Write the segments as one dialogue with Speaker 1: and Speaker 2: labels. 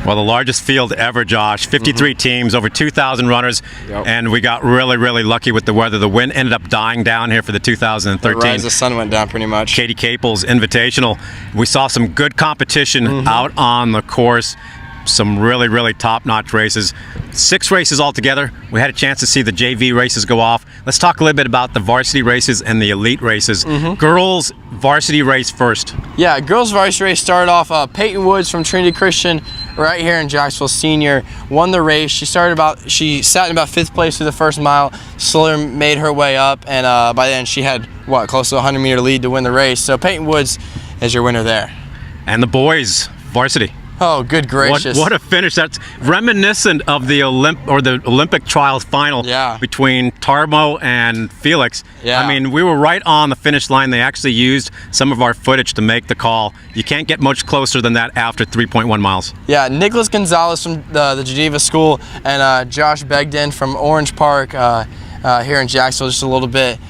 Speaker 1: Well, the largest field ever, Josh. 53 teams, over 2,000 runners, and we got really, really lucky with the weather. The wind ended up dying down here for the 2013.
Speaker 2: Right as the sun went down, pretty much.
Speaker 1: Katie Caples Invitational. We saw some good competition out on the course. Some really, really top-notch races. 6 races altogether. We had a chance to see the JV races go off. Let's talk a little bit about the varsity races and the elite races. Girls varsity race first.
Speaker 2: Yeah, girls varsity race started off. Peyton Woods from Trinity Christian, right here in Jacksonville Senior, won the race. She sat in about 5th place through the first mile. Slowly made her way up, and by then she had close to a 100-meter lead to win the race. So Peyton Woods is your winner there.
Speaker 1: And the boys varsity.
Speaker 2: Oh, good gracious.
Speaker 1: What a finish. That's reminiscent of the Olympic trials final between Tarmo and Felix.
Speaker 2: Yeah.
Speaker 1: I mean, we were right on the finish line. They actually used some of our footage to make the call. You can't get much closer than that after 3.1 miles.
Speaker 2: Yeah, Nicholas Gonzalez from the Geneva School and Josh Begden from Orange Park here in Jacksonville just a little bit.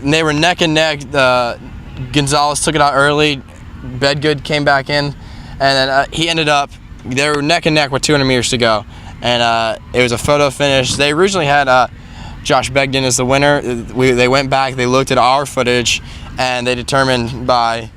Speaker 2: They were neck and neck. Gonzalez took it out early. Bedgood came back in. And then he ended up, they were neck and neck with 200 meters to go. And it was a photo finish. They originally had Josh Begden as the winner. They went back, they looked at our footage, and they determined by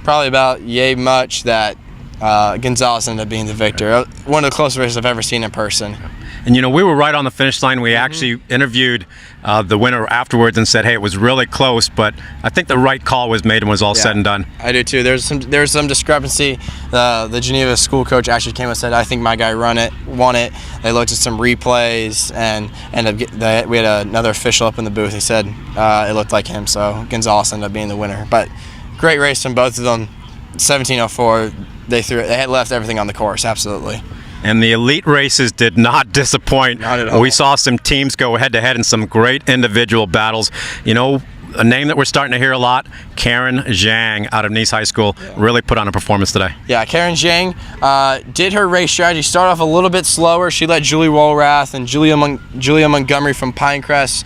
Speaker 2: probably about yay much that Gonzalez ended up being the victor. One of the closest races I've ever seen in person.
Speaker 1: And you know, we were right on the finish line. We actually interviewed the winner afterwards and said, hey, it was really close, but I think the right call was made and was all said and done.
Speaker 2: I do too. There's some discrepancy. The Geneva school coach actually came and said, I think my guy won it. They looked at some replays and we had another official up in the booth. He said it looked like him, so Gonzalez ended up being the winner. But great race from both of them. 17:04. They had left everything on the course, absolutely.
Speaker 1: And the elite races did not disappoint.
Speaker 2: Not at all.
Speaker 1: We saw some teams go head-to-head in some great individual battles. You know, a name that we're starting to hear a lot, Karen Zhang out of Nice High School, really put on a performance today.
Speaker 2: Yeah, Karen Zhang did her race strategy. Started off a little bit slower. She let Julie Walrath and Julia Montgomery from Pinecrest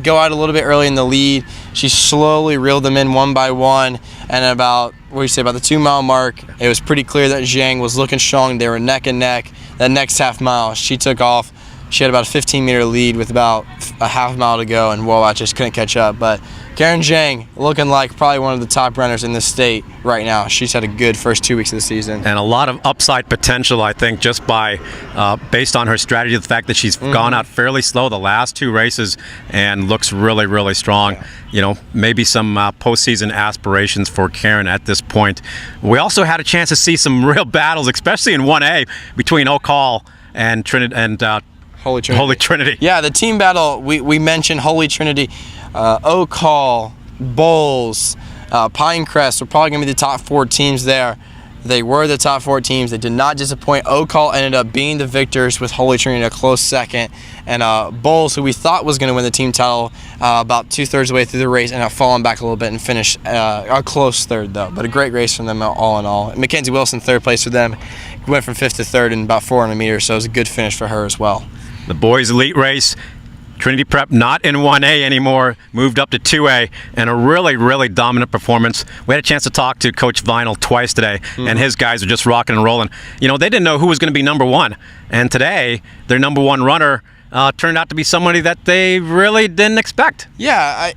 Speaker 2: go out a little bit early in the lead. She slowly reeled them in one by one, and about the 2 mile mark, it was pretty clear that Zhang was looking strong. They were neck and neck. That next half mile, she took off. She had about a 15-meter lead with about a half mile to go, and Walrath just couldn't catch up. But Karen Zhang looking like probably one of the top runners in the state right now. She's had a good first 2 weeks of the season.
Speaker 1: And a lot of upside potential, I think, just by based on her strategy, the fact that she's gone out fairly slow the last 2 races and looks really, really strong. Yeah. You know, maybe some postseason aspirations for Karen at this point. We also had a chance to see some real battles, especially in 1A, between Oak Hall and Trinity and
Speaker 2: Holy Trinity. Yeah, the team battle, we mentioned Holy Trinity. Oak Hall, Bowles, Pinecrest are probably going to be the top 4 teams there. They were the top 4 teams. They did not disappoint. Oak Hall ended up being the victors with Holy Trinity a close second. And Bowles, who we thought was going to win the team title about 2/3 of the way through the race, ended up falling back a little bit and finished a close 3rd, though. But a great race from them all in all. Mackenzie Wilson, 3rd place for them. Went from 5th to 3rd in about 400 meters, so it was a good finish for her as well.
Speaker 1: The boys' elite race, Trinity Prep not in 1A anymore, moved up to 2A, and a really, really dominant performance. We had a chance to talk to Coach Vinyl twice today, and his guys are just rocking and rolling. You know, they didn't know who was going to be number 1, and today their number 1 runner turned out to be somebody that they really didn't expect.
Speaker 2: Yeah,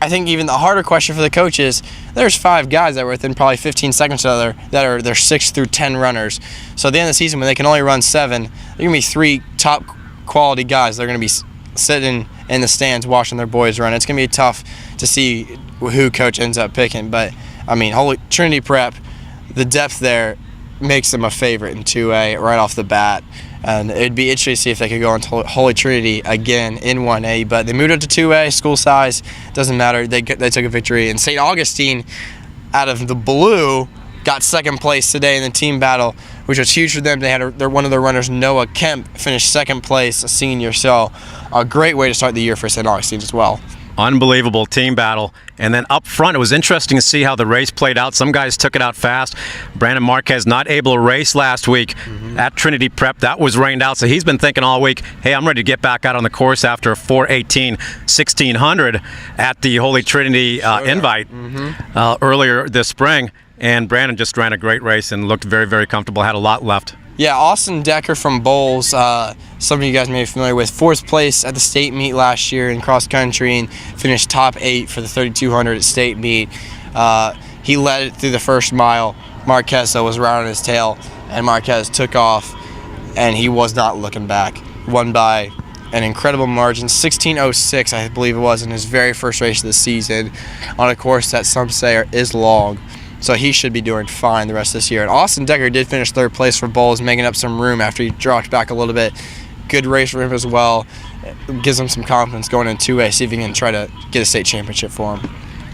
Speaker 2: I think even the harder question for the coach is there's 5 guys that were within probably 15 seconds of other that are their 6 through 10 runners. So at the end of the season, when they can only run 7, there are going to be 3 top quality guys. They're going to be sitting in the stands watching their boys run. It's going to be tough to see who coach ends up picking, but I mean, Holy Trinity Prep, the depth there makes them a favorite in 2A right off the bat, and it'd be interesting to see if they could go into Holy Trinity again in 1A, but they moved up to 2A, school size, doesn't matter. They took a victory, and St. Augustine out of the blue got 2nd place today in the team battle, which was huge for them. They had one of their runners, Noah Kemp, finished 2nd place, a senior. So a great way to start the year for St. Augustine as well.
Speaker 1: Unbelievable team battle. And then up front, it was interesting to see how the race played out. Some guys took it out fast. Brandon Marquez not able to race last week at Trinity Prep. That was rained out, so he's been thinking all week, hey, I'm ready to get back out on the course after a 4:18 1600 at the Holy Trinity invite earlier this spring. And Brandon just ran a great race and looked very, very comfortable, had a lot left.
Speaker 2: Yeah, Austin Decker from Bowles. Some of you guys may be familiar with 4th place at the state meet last year in cross country and finished top 8 for the 3,200 at state meet. He led it through the first mile. Marquez was right on his tail, and Marquez took off, and he was not looking back. Won by an incredible margin, 16:06, I believe it was, in his very first race of the season, on a course that some say is long. So he should be doing fine the rest of this year. And Austin Decker did finish 3rd place for Bowles, making up some room after he dropped back a little bit. Good race for him as well. Gives him some confidence going into 2A, see if he can try to get a state championship for him.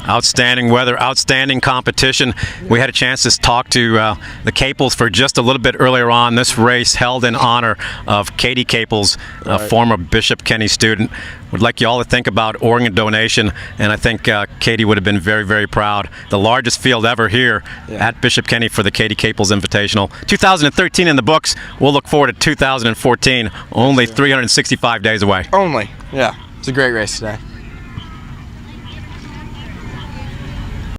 Speaker 1: Outstanding weather, outstanding competition. We had a chance to talk to the Caples for just a little bit earlier on. This race held in honor of Katie Caples, a former Bishop Kenny student. Would like you all to think about organ donation, and I think Katie would have been very, very proud. The largest field ever here at Bishop Kenny for the Katie Caples Invitational. 2013 in the books. We'll look forward to 2014. Only 365 days away.
Speaker 2: Only, yeah. It's a great race today.